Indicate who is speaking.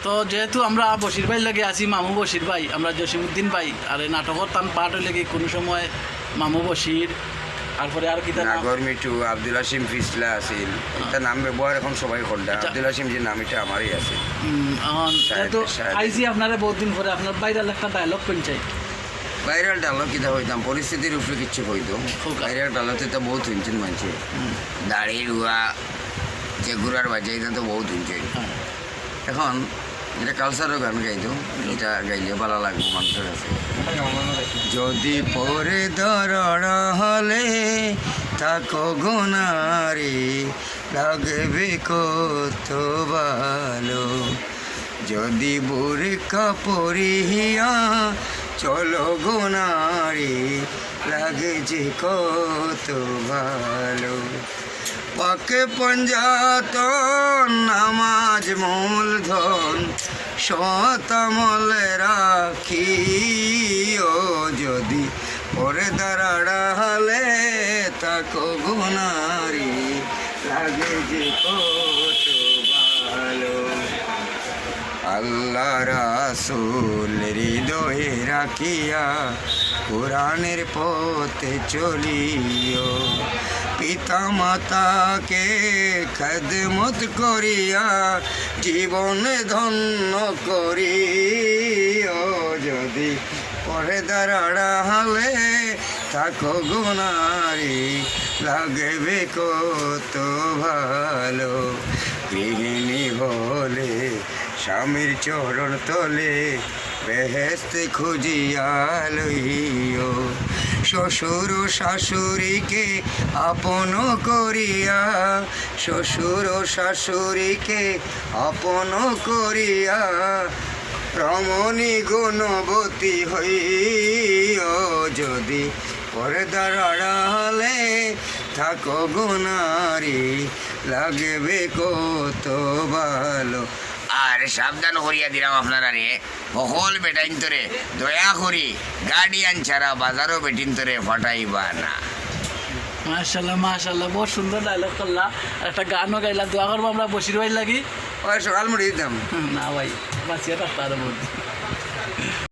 Speaker 1: তো যেহেতু আমরা বশির ভাই লাগে আছি, মামু বশির ভাই, আমরা জসিমউদ্দিন ভাই, আর এই নাটকর তান পাঠ হইলে কি কোনো সময় মামু বশির, তারপরে আর কি তার নাম
Speaker 2: নাগর মিঠু, আব্দুল হাসিম ফিসলা আছিল, এটা নাম ব্যবহার এখন সবাই করডা। আব্দুল হাসিম যে নাম এটা আমারই আছে।
Speaker 1: এখন যেহেতু আইসি আপনারা বহুত দিন পরে আপনার বাইরের একটা ডায়লগ পেন চাই।
Speaker 2: বাইরের ডালো কিতা হইতাম, পরিস্থিতির উপরে কিচ্ছু হইতো। বাইরের ডালোতে তো বহুত শুনছেন মানছে, দাড়ি রুয়া যে ঘুরার বাজে এটা তো বহুত শুনছে। এখন এটা কালচারও গান গাইতো, এটা গাইলে ভালো লাগবে মানুষের কাছে। যদি পরে দরড়া হলে থাকো গোনারে, লাগবে কত ভালো। যদি বুরকা পরিয়া চলো গোনারে, লাগে যে কত ভালো। পাকে পঞ্জাতন নামাজ মূলধন, শতামলে রাখি ও যদি পরে দাঁড়ালে তাকো গুনারি, লাগে যে কত ভালো। আল্লাহ রাসূল হৃদয়ে রাখিয়া কোরআনের পথে চলিও, পিতা মাতাকে খেদমত করিয়া জীবন ধন্য করিও। যদি পরে দাঁড়ালে থাকো গুনারি, লাগবে কত ভালো। গৃহিণী হলে স্বামীর চরণ তলে, বেহেশত খুঁজিয়া লইও। শ্বশুর শাশুড়িকে আপন করিয়া, শ্বশুর শাশুড়িকে আপন করিয়া, রমণী গুণবতী হইও। যদি পরে দাঁড়ালে থাকো গুনারি, লাগবে কত ভালো। আর সাবধান করিয়া দিলাম আপনারা রে, সকল বেটাইন তোরে দয়া করি গার্ডিয়ান ছাড়া বাজারও বেটিন তোরে ফাটাইবা না।
Speaker 1: মাশাল্লাহ মাশাল্লাহ, বহুত সুন্দর ডায়লগ করলা, আর একটা গানও গাইলা। দোয়া করবো আমরা বশির ভাই লাগি।
Speaker 2: ওই সকাল মুড়ি দিতাম
Speaker 1: না ভাই, বাঁচিয়ে থাকতে আরো বহুত।